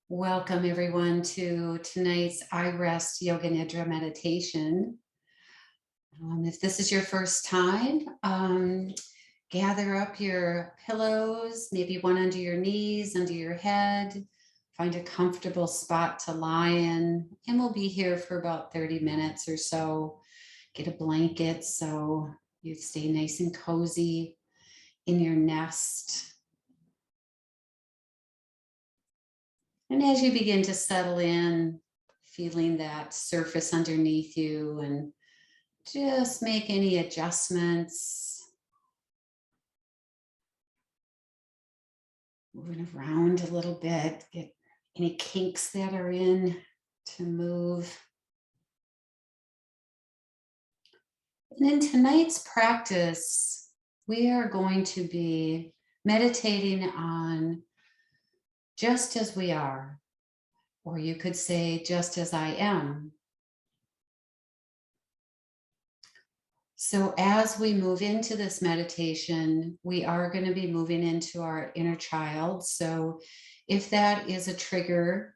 Welcome everyone to tonight's iRest Yoga Nidra meditation. If this is your first time, gather up your pillows, maybe one under your knees, under your head. Find a comfortable spot to lie in, and we'll be here for about 30 minutes or so. Get a blanket so you stay nice and cozy in your nest. And as you begin to settle in, feeling that surface underneath you, and just make any adjustments, moving around a little bit, get any kinks that are in to move. And in tonight's practice, we are going to be meditating on just as we are, or you could say just as I am. So as we move into this meditation, we are going to be moving into our inner child. So if that is a trigger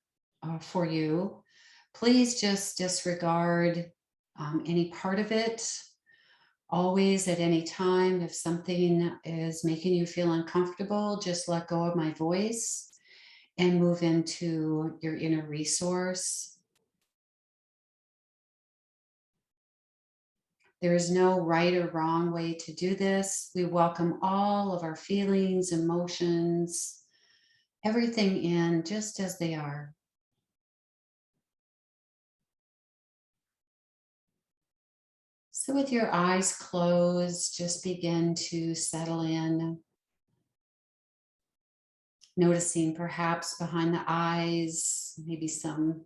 for you, please just disregard any part of it. Always, at any time, if something is making you feel uncomfortable, just let go of my voice and move into your inner resource. There is no right or wrong way to do this. We welcome all of our feelings, emotions, everything in just as they are. So with your eyes closed, just begin to settle in, noticing perhaps behind the eyes, maybe some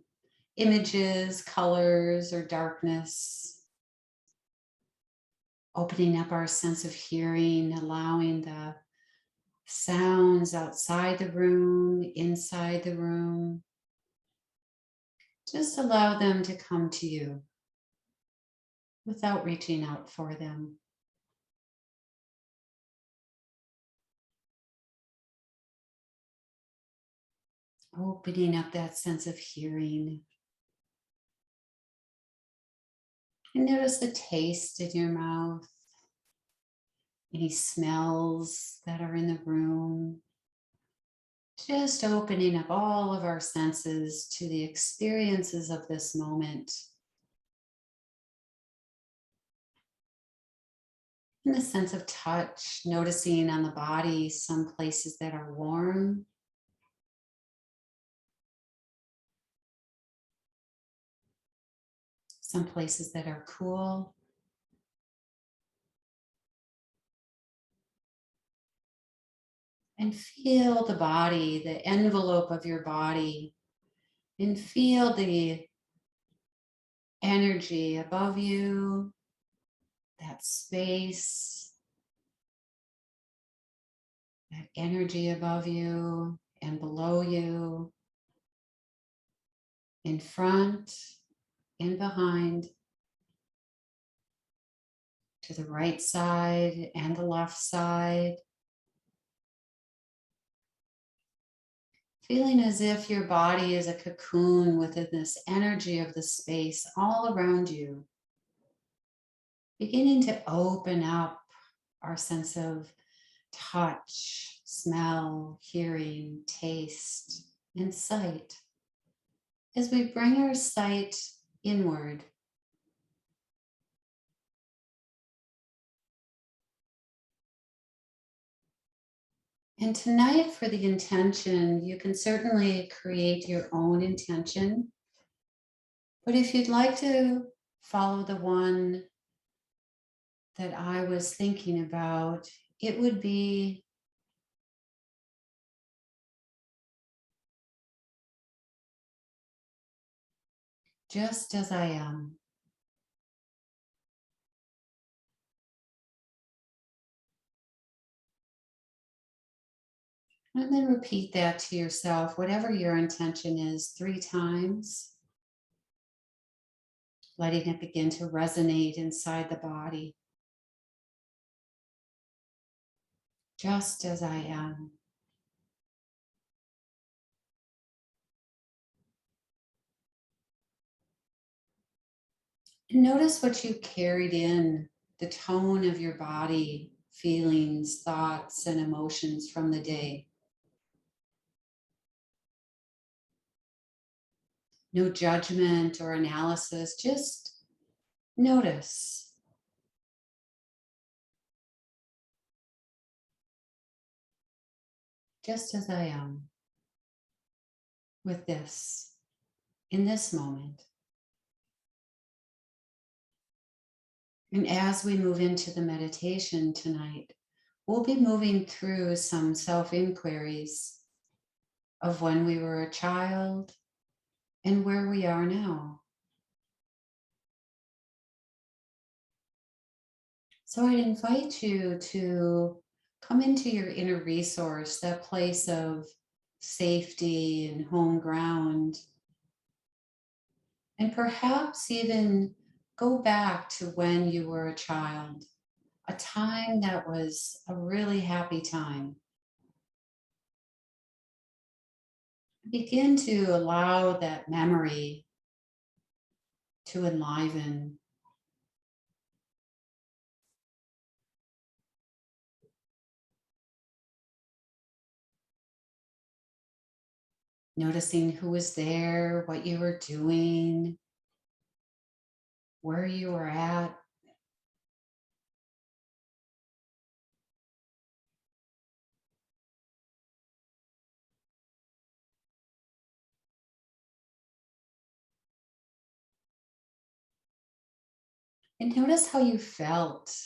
images, colors, or darkness. Opening up our sense of hearing, allowing the sounds outside the room, inside the room. Just allow them to come to you without reaching out for them. Opening up that sense of hearing. And notice the taste in your mouth, any smells that are in the room. Just opening up all of our senses to the experiences of this moment. And the sense of touch, noticing on the body some places that are warm, some places that are cool. And feel the body, the envelope of your body, and feel the energy above you, that space, that energy above you and below you, in front and behind, to the right side and the left side. Feeling as if your body is a cocoon within this energy of the space all around you. Beginning to open up our sense of touch, smell, hearing, taste, and sight as we bring our sight inward. And tonight, for the intention, you can certainly create your own intention. But if you'd like to follow the one that I was thinking about, it would be just as I am. And then repeat that to yourself, whatever your intention is, 3 times, letting it begin to resonate inside the body. Just as I am. And notice what you carried in, the tone of your body, feelings, thoughts, and emotions from the day. No judgment or analysis, just notice. Just as I am with this, in this moment. And as we move into the meditation tonight, we'll be moving through some self inquiries of when we were a child and where we are now. So I'd invite you to come into your inner resource, that place of safety and home ground, and perhaps even go back to when you were a child, a time that was a really happy time. Begin to allow that memory to enliven. Noticing who was there, what you were doing, where you were at. And notice how you felt.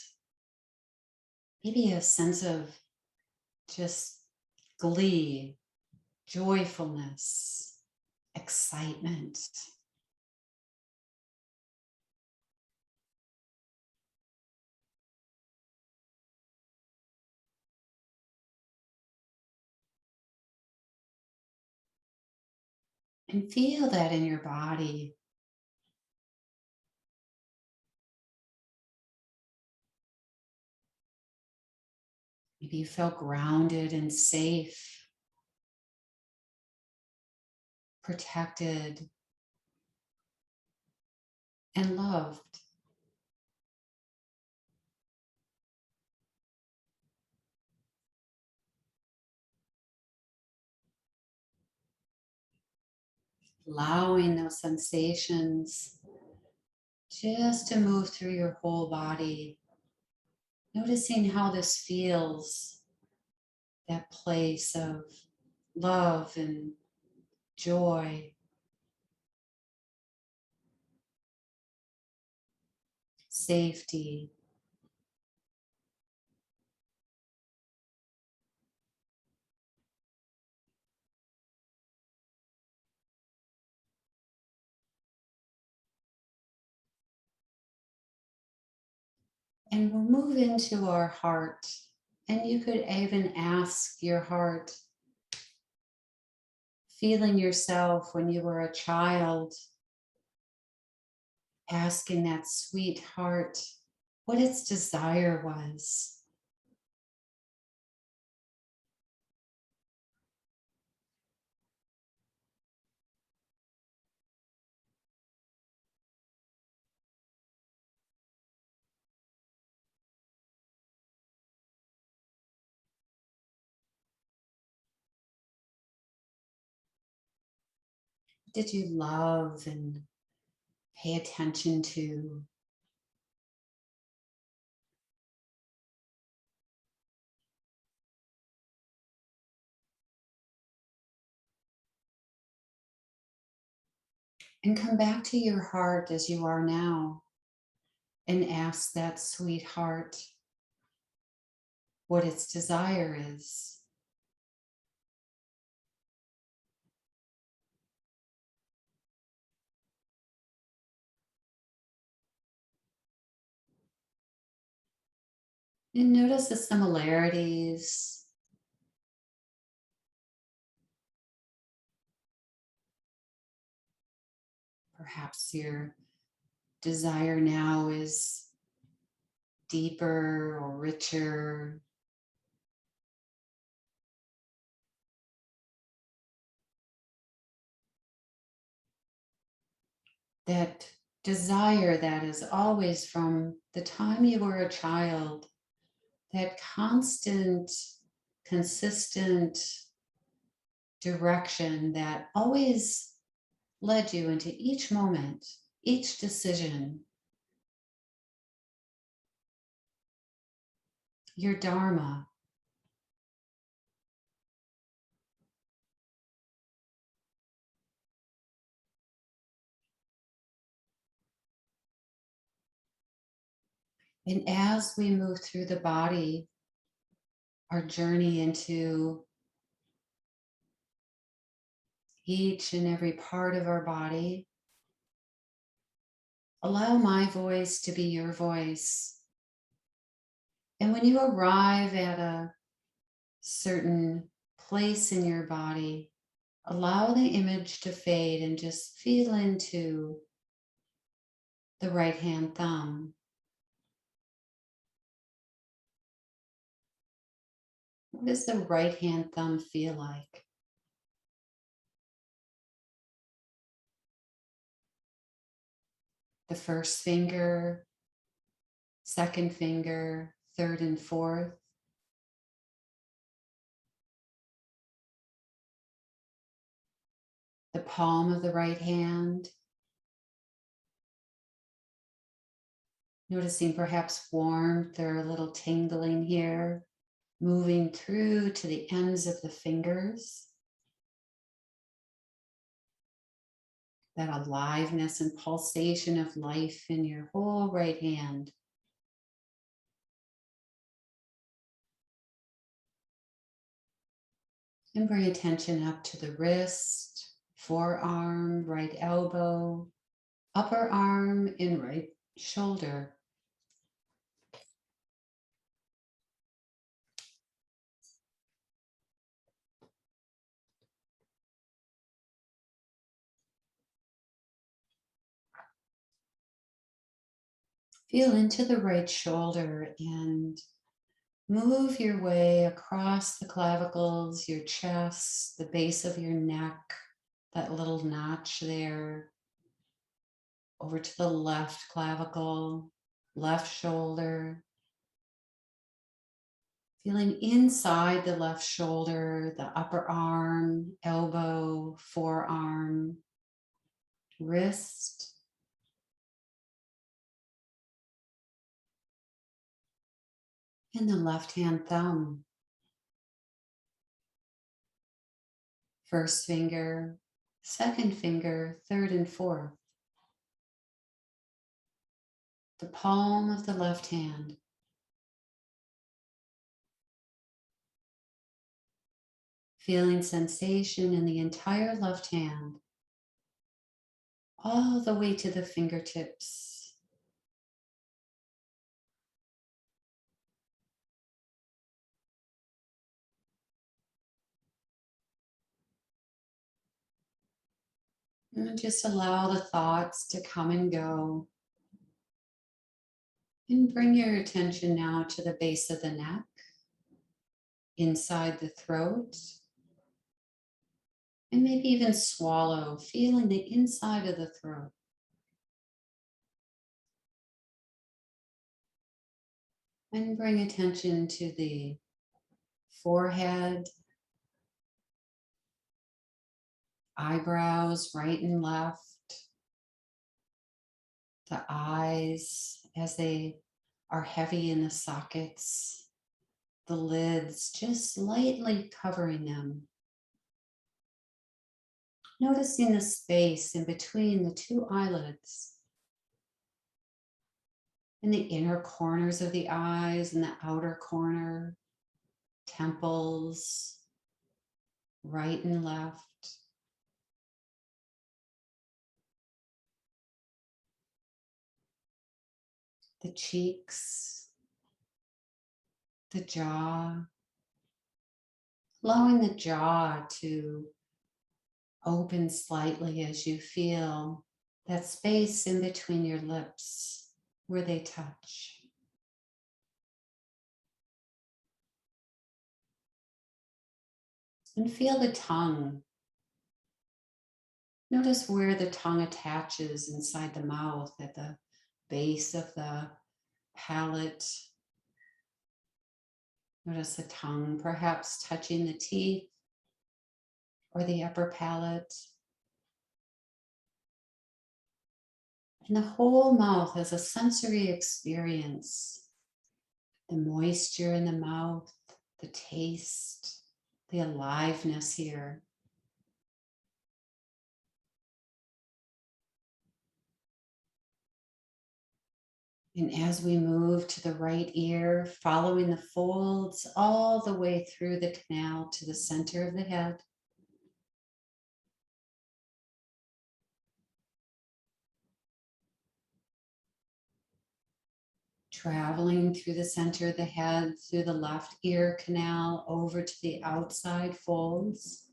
Maybe a sense of just glee, joyfulness, excitement. And feel that in your body. Maybe you felt grounded and safe, protected, and loved. Allowing those sensations just to move through your whole body. Noticing how this feels, that place of love and joy, safety. And we'll move into our heart. And you could even ask your heart, feeling yourself when you were a child, asking that sweet heart what its desire was. Did you love and pay attention to? And come back to your heart as you are now and ask that sweet heart what its desire is. And notice the similarities. Perhaps your desire now is deeper or richer. That desire that is always from the time you were a child, that constant, consistent direction that always led you into each moment, each decision, your Dharma. And as we move through the body, our journey into each and every part of our body, allow my voice to be your voice. And when you arrive at a certain place in your body, allow the image to fade and just feel into the right hand thumb. What does the right hand thumb feel like? The first finger, second finger, third and fourth. The palm of the right hand. Noticing perhaps warmth or a little tingling here, moving through to the ends of the fingers. That aliveness and pulsation of life in your whole right hand. And bring attention up to the wrist, forearm, right elbow, upper arm, and right shoulder. Feel into the right shoulder and move your way across the clavicles, your chest, the base of your neck, that little notch there, over to the left clavicle, left shoulder. Feeling inside the left shoulder, the upper arm, elbow, forearm, wrist. And the left hand thumb. First finger, second finger, third and fourth. The palm of the left hand. Feeling sensation in the entire left hand, all the way to the fingertips. And just allow the thoughts to come and go. And bring your attention now to the base of the neck, inside the throat, and maybe even swallow, feeling the inside of the throat. And bring attention to the forehead, eyebrows, right and left, the eyes as they are heavy in the sockets, the lids just lightly covering them. Noticing the space in between the two eyelids, in the inner corners of the eyes and the outer corner, temples, right and left. The cheeks, the jaw, allowing the jaw to open slightly as you feel that space in between your lips where they touch. And feel the tongue Notice where the tongue attaches inside the mouth at the base of the palate. Notice the tongue perhaps touching the teeth or the upper palate. And the whole mouth as a sensory experience. The moisture in the mouth, the taste, the aliveness here. And as we move to the right ear, following the folds all the way through the canal to the center of the head. Traveling through the center of the head, through the left ear canal, over to the outside folds.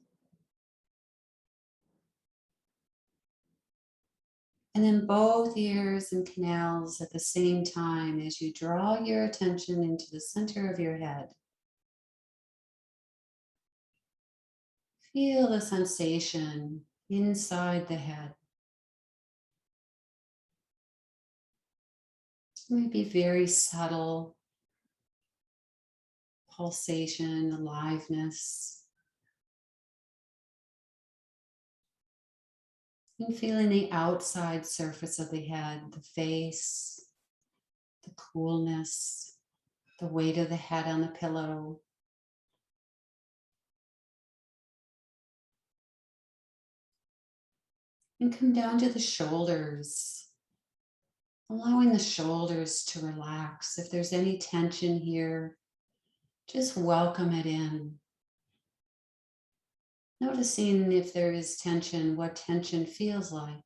And then both ears and canals at the same time as you draw your attention into the center of your head. Feel the sensation inside the head. It might be very subtle pulsation, aliveness. And feeling the outside surface of the head, the face, the coolness, the weight of the head on the pillow. And come down to the shoulders, allowing the shoulders to relax. If there's any tension here, just welcome it in. Noticing if there is tension, what tension feels like.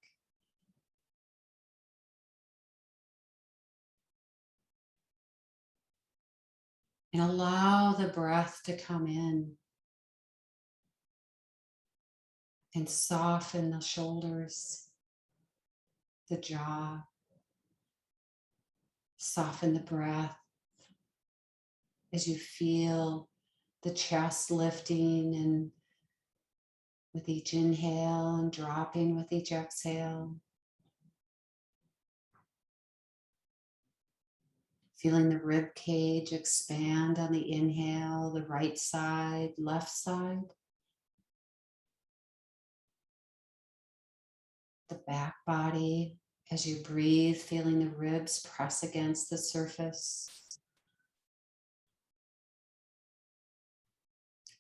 And allow the breath to come in and soften the shoulders, the jaw, soften the breath as you feel the chest lifting and with each inhale and dropping with each exhale. Feeling the rib cage expand on the inhale, the right side, left side. The back body as you breathe, feeling the ribs press against the surface.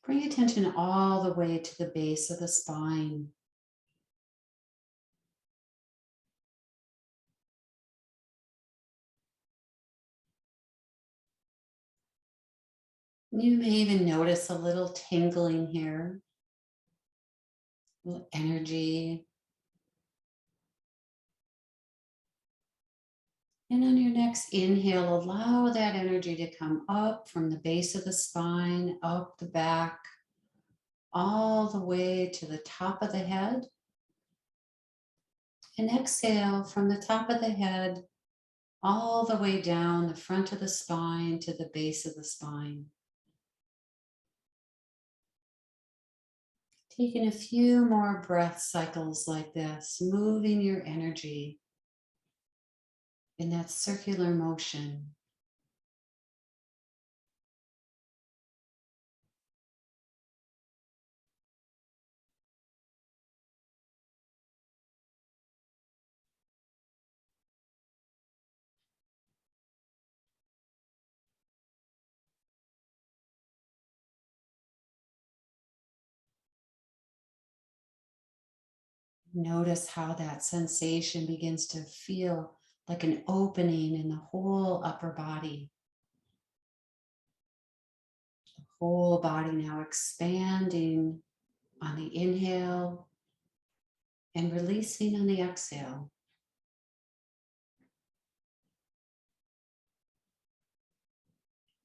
Bring attention all the way to the base of the spine. You may even notice a little tingling here, a little energy. And on your next inhale, allow that energy to come up from the base of the spine, up the back, all the way to the top of the head. And exhale from the top of the head, all the way down the front of the spine to the base of the spine. Taking a few more breath cycles like this, moving your energy in that circular motion. Notice how that sensation begins to feel like an opening in the whole upper body. The whole body now expanding on the inhale and releasing on the exhale.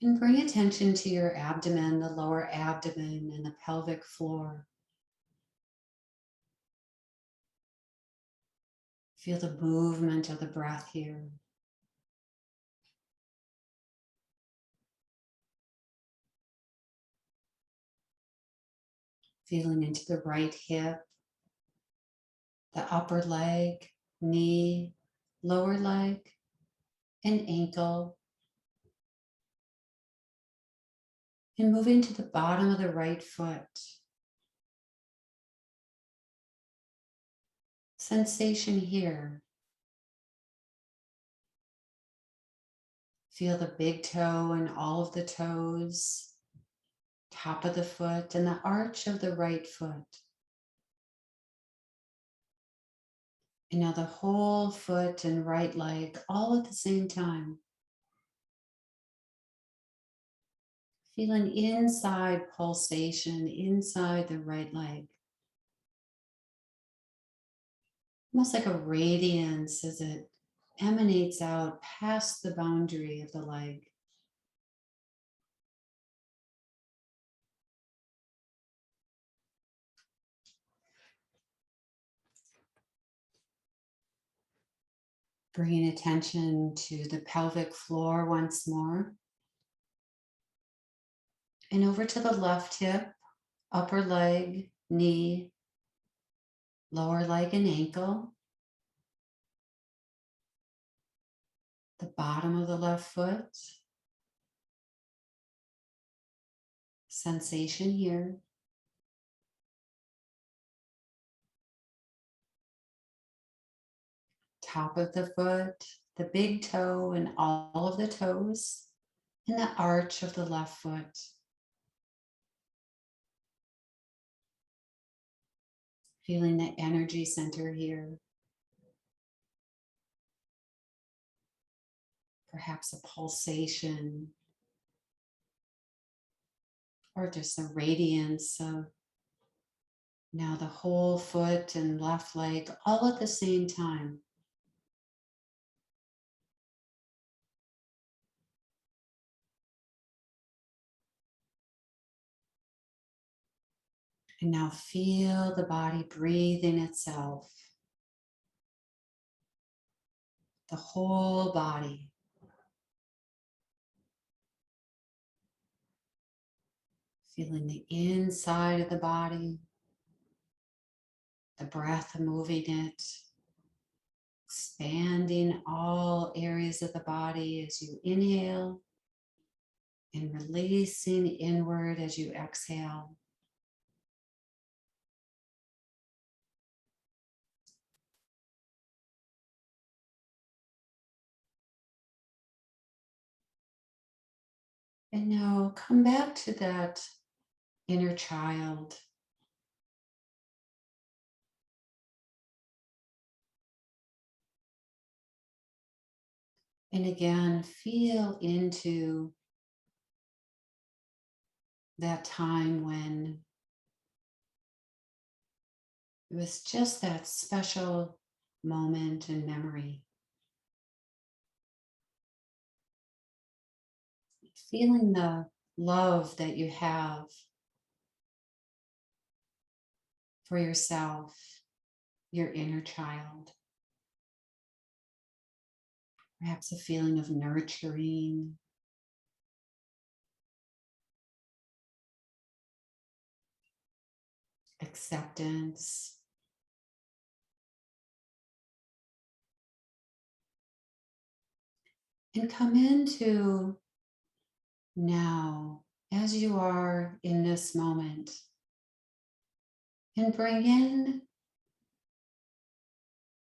And bring attention to your abdomen, the lower abdomen, and the pelvic floor. Feel the movement of the breath here. Feeling into the right hip, the upper leg, knee, lower leg, and ankle, and moving to the bottom of the right foot. Sensation here. Feel the big toe and all of the toes, top of the foot, and the arch of the right foot. And now the whole foot and right leg all at the same time. Feeling inside pulsation inside the right leg. Almost like a radiance as it emanates out past the boundary of the leg. Bringing attention to the pelvic floor once more. And over to the left hip, upper leg, knee, lower leg and ankle. The bottom of the left foot. Sensation here. Top of the foot, the big toe and all of the toes, and the arch of the left foot. Feeling the energy center here. Perhaps a pulsation or just a radiance of now the whole foot and left leg all at the same time. And now feel the body breathing itself. The whole body. Feeling the inside of the body, the breath moving it, expanding all areas of the body as you inhale and releasing inward as you exhale. And now come back to that inner child. And again, feel into that time when it was just that special moment in memory. Feeling the love that you have for yourself, your inner child. Perhaps a feeling of nurturing, acceptance, and come into now as you are in this moment and bring in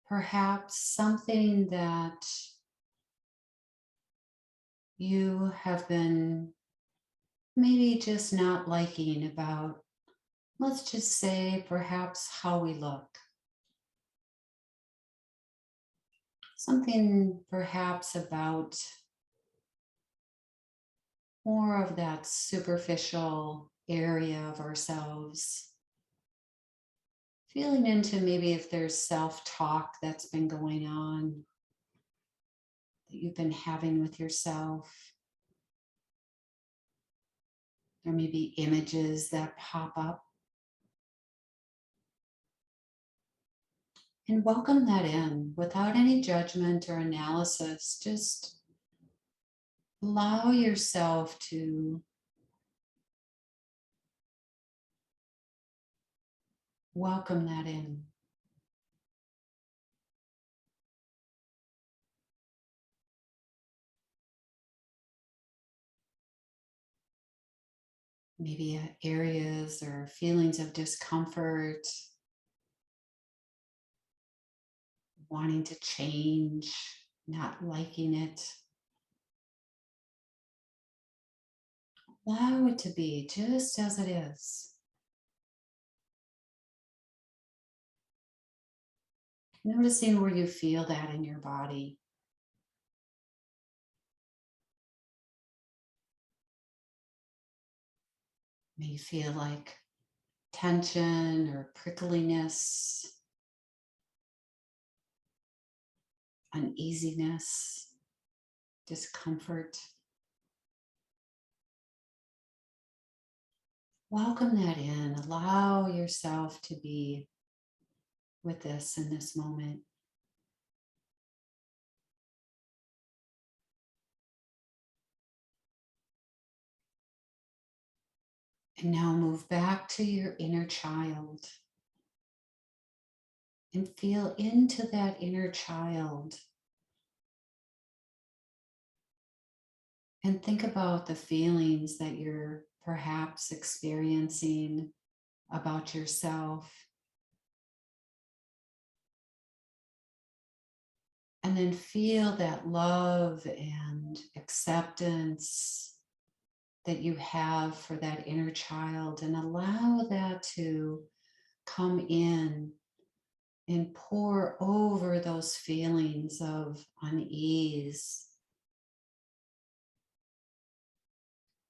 perhaps something that you have been maybe just not liking about, let's just say, perhaps how we look. Something perhaps about more of that superficial area of ourselves. Feeling into maybe if there's self-talk that's been going on, that you've been having with yourself. There may be images that pop up. And welcome that in without any judgment or analysis. Just allow yourself to welcome that in. maybe areas or feelings of discomfort, wanting to change, not liking it. Allow it to be just as it is. Noticing where you feel that in your body. May you feel like tension or prickliness, uneasiness, discomfort. Welcome that in. Allow yourself to be with this in this moment. And now move back to your inner child and feel into that inner child. And think about the feelings that you're perhaps experiencing about yourself. And then feel that love and acceptance that you have for that inner child, and allow that to come in and pour over those feelings of unease.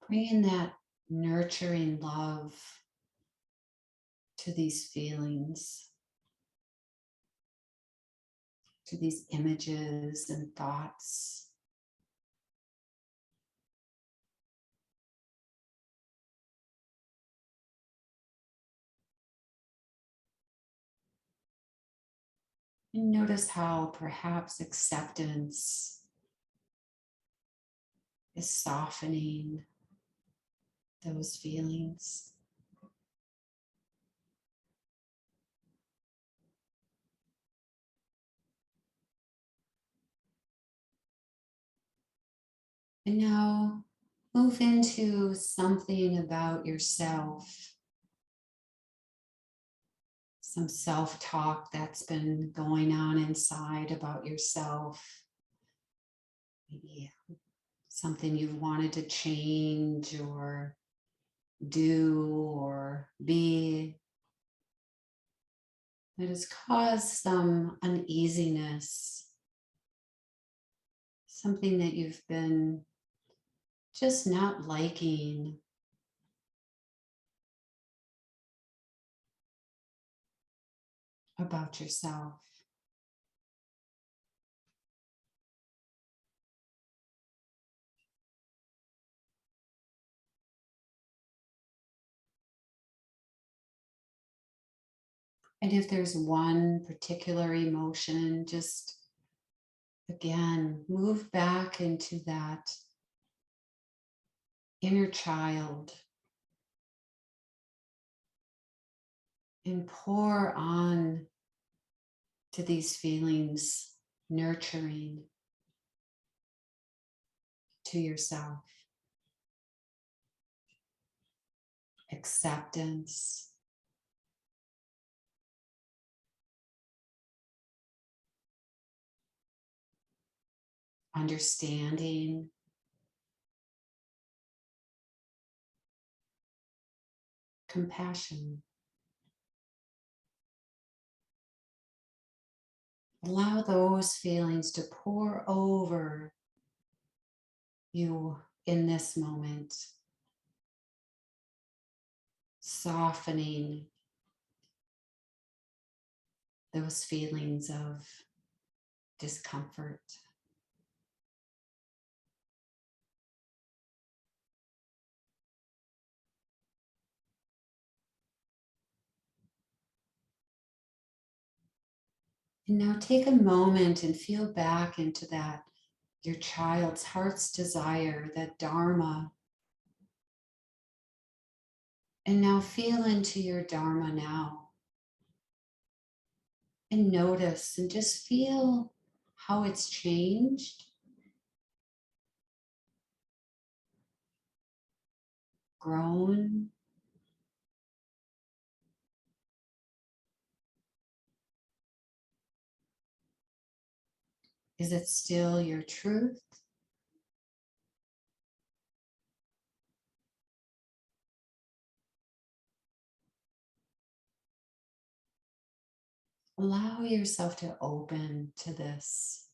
Bring that nurturing love to these feelings, to these images and thoughts. And notice how perhaps acceptance is softening those feelings. And now move into something about yourself, some self-talk that's been going on inside about yourself. Maybe something you've wanted to change or do or be that has caused some uneasiness, something that you've been just not liking. About yourself. And if there's one particular emotion, just again, move back into that inner child and pour on to these feelings, nurturing to yourself, acceptance, understanding, compassion. Allow those feelings to pour over you in this moment, softening those feelings of discomfort. And now take a moment and feel back into that, your child's heart's desire, that Dharma. And now feel into your Dharma now. And notice and just feel how it's changed, grown? Is it still your truth? Allow yourself to open to this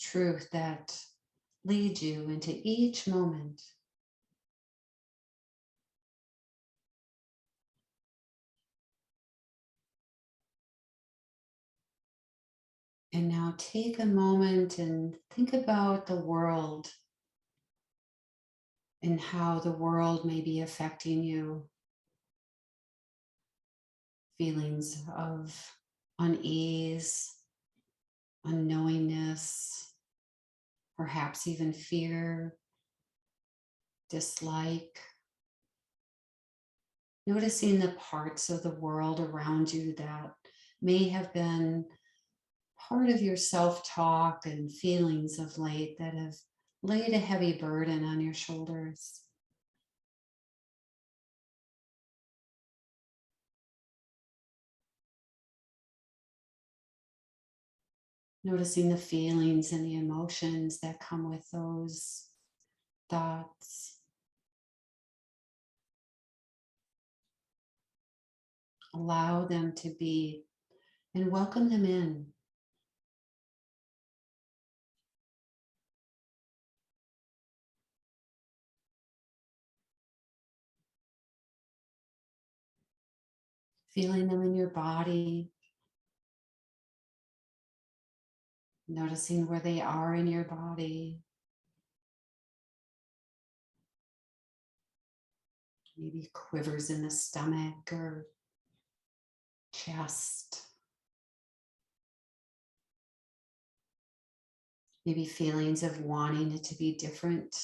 truth that leads you into each moment. And now take a moment and think about the world and how the world may be affecting you. Feelings of unease, unknowingness, perhaps even fear, dislike. Noticing the parts of the world around you that may have been part of your self-talk and feelings of late that have laid a heavy burden on your shoulders. Noticing the feelings and the emotions that come with those thoughts. Allow them to be and welcome them in. Feeling them in your body. Noticing where they are in your body. Maybe quivers in the stomach or chest. Maybe feelings of wanting it to be different.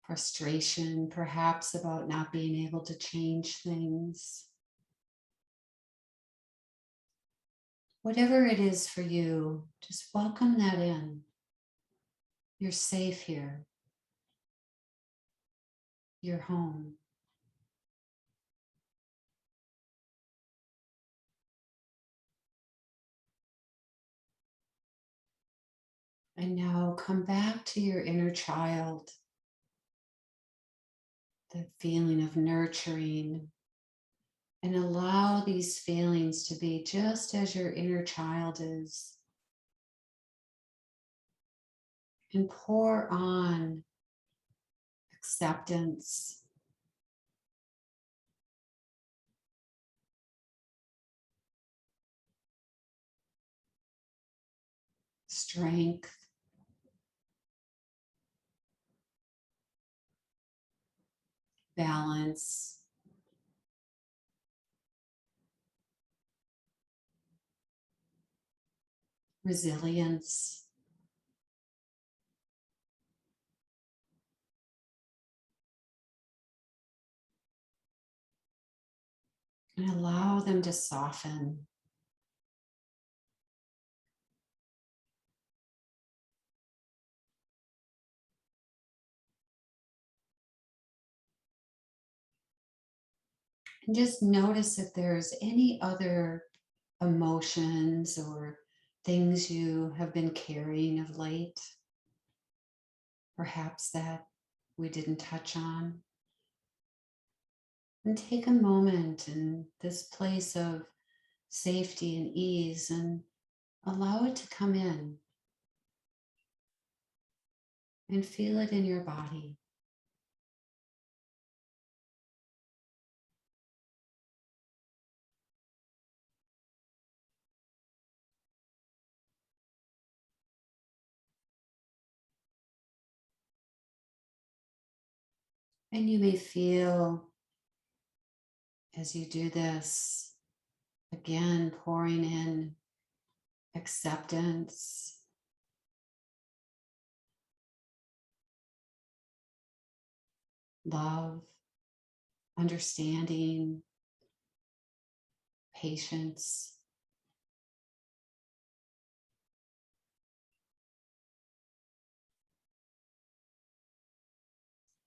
Frustration, perhaps, about not being able to change things. Whatever it is for you, just welcome that in. You're safe here. You're home. And now come back to your inner child, the feeling of nurturing, and allow these feelings to be just as your inner child is. And pour on acceptance, strength, balance, resilience. And allow them to soften. And just notice if there's any other emotions or things you have been carrying of late, perhaps that we didn't touch on. And take a moment in this place of safety and ease and allow it to come in and feel it in your body. And you may feel as you do this, again, pouring in acceptance, love, understanding, patience.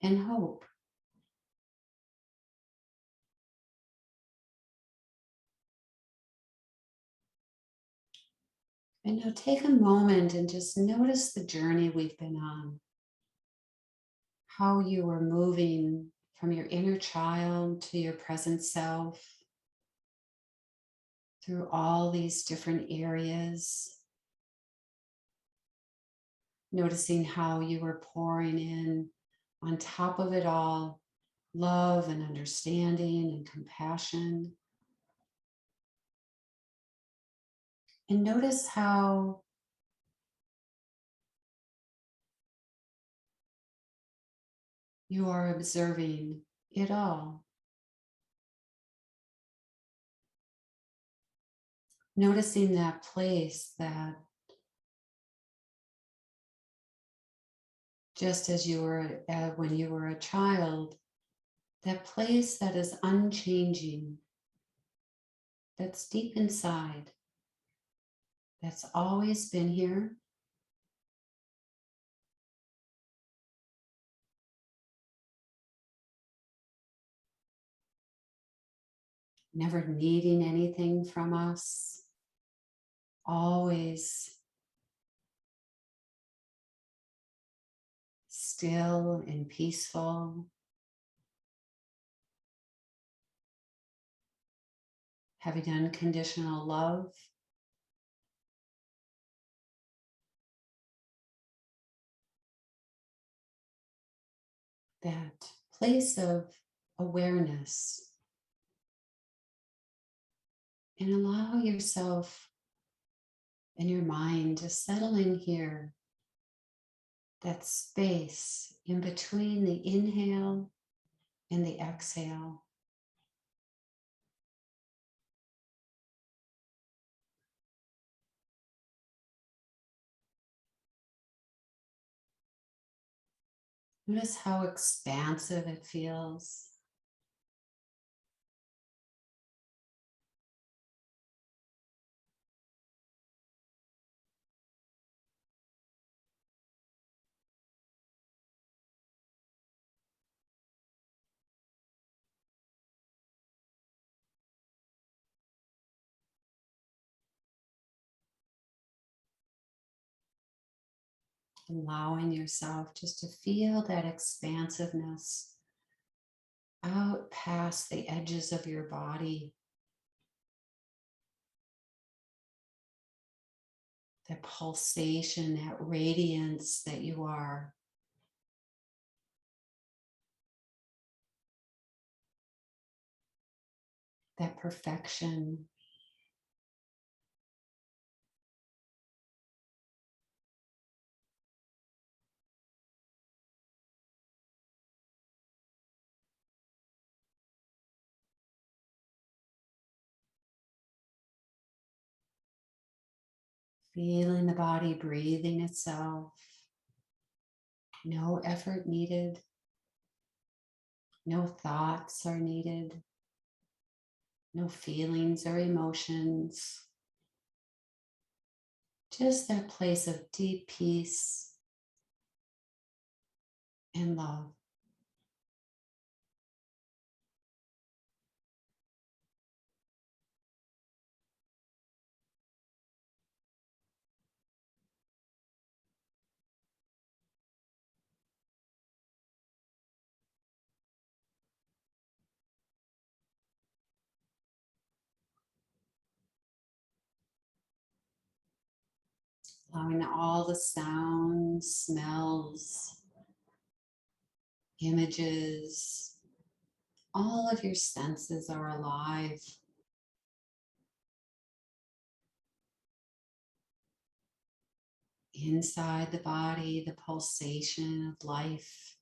and hope. And now take a moment and just notice the journey we've been on, how you were moving from your inner child to your present self through all these different areas, noticing how you were pouring in on top of it all love and understanding and compassion. And notice how you are observing it all. Noticing that place that just as you were when you were a child, that place that is unchanging, that's deep inside, that's always been here, never needing anything from us, always still and peaceful, having unconditional love. That place of awareness, and allow yourself and your mind to settle in here, that space in between the inhale and the exhale. Notice how expansive it feels. Allowing yourself just to feel that expansiveness out past the edges of your body, that pulsation, that radiance that you are. That perfection. Feeling the body breathing itself. No effort needed. No thoughts are needed. No feelings or emotions. Just that place of deep peace and love. Allowing all the sounds, smells, images, all of your senses are alive. Inside the body, the pulsation of life,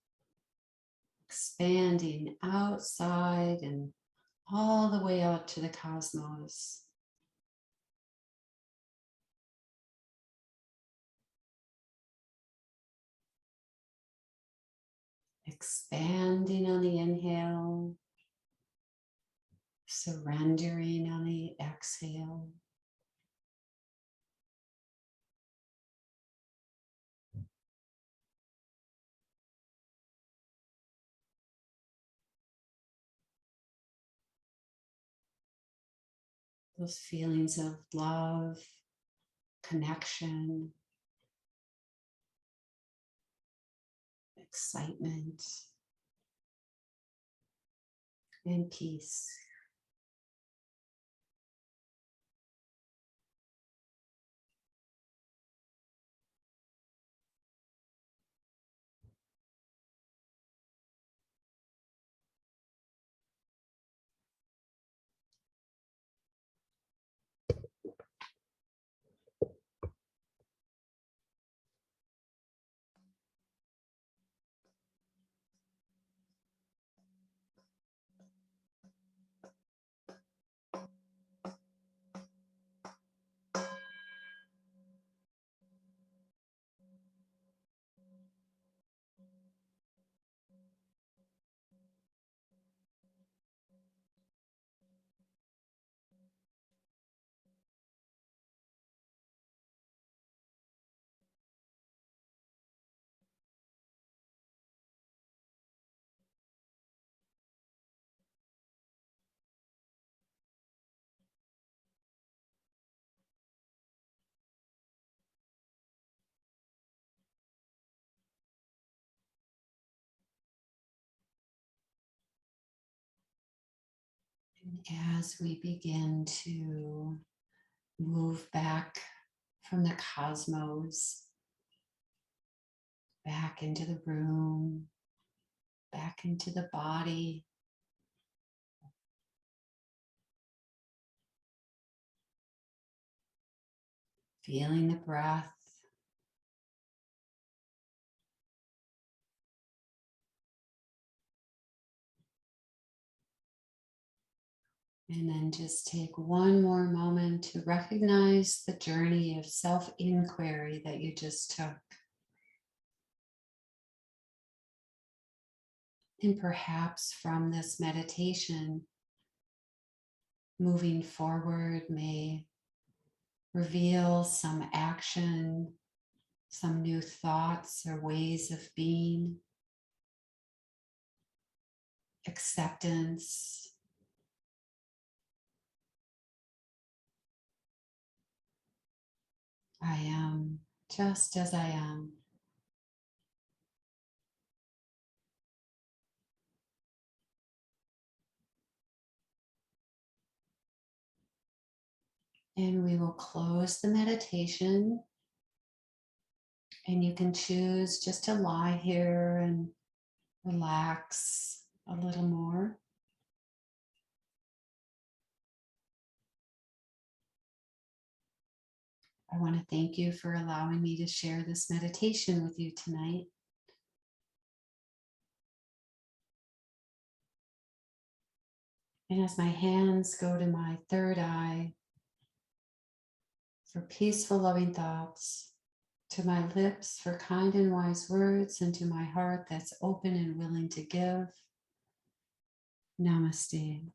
expanding outside and all the way out to the cosmos. Expanding on the inhale, surrendering on the exhale. those feelings of love, connection, excitement, and peace. And as we begin to move back from the cosmos, back into the room, back into the body, feeling the breath, and then just take one more moment to recognize the journey of self-inquiry that you just took. And perhaps from this meditation, moving forward may reveal some action, some new thoughts or ways of being, acceptance. I am just as I am. And we will close the meditation, and you can choose just to lie here and relax a little more. I want to thank you for allowing me to share this meditation with you tonight. And as my hands go to my third eye for peaceful, loving thoughts, to my lips for kind and wise words, and to my heart that's open and willing to give, namaste.